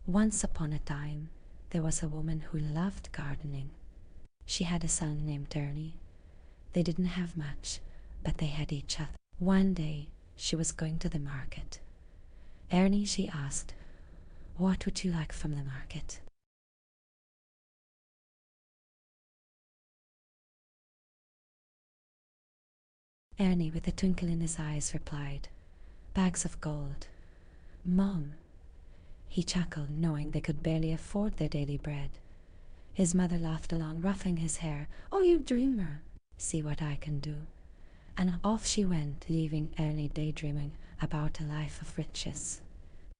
Once upon a time, there was a woman who loved gardening. She had a son named Ernie. They didn't have much, but they had each other. One day, she was going to the market. Ernie, she asked, "What would you like from the market?" Ernie, with a twinkle in his eyes, replied, "Bags of gold." "Mom," he chuckled, knowing they could barely afford their daily bread. His mother laughed along, ruffling his hair. "Oh, you dreamer! See what I can do." And off she went, leaving Ernie daydreaming about a life of riches.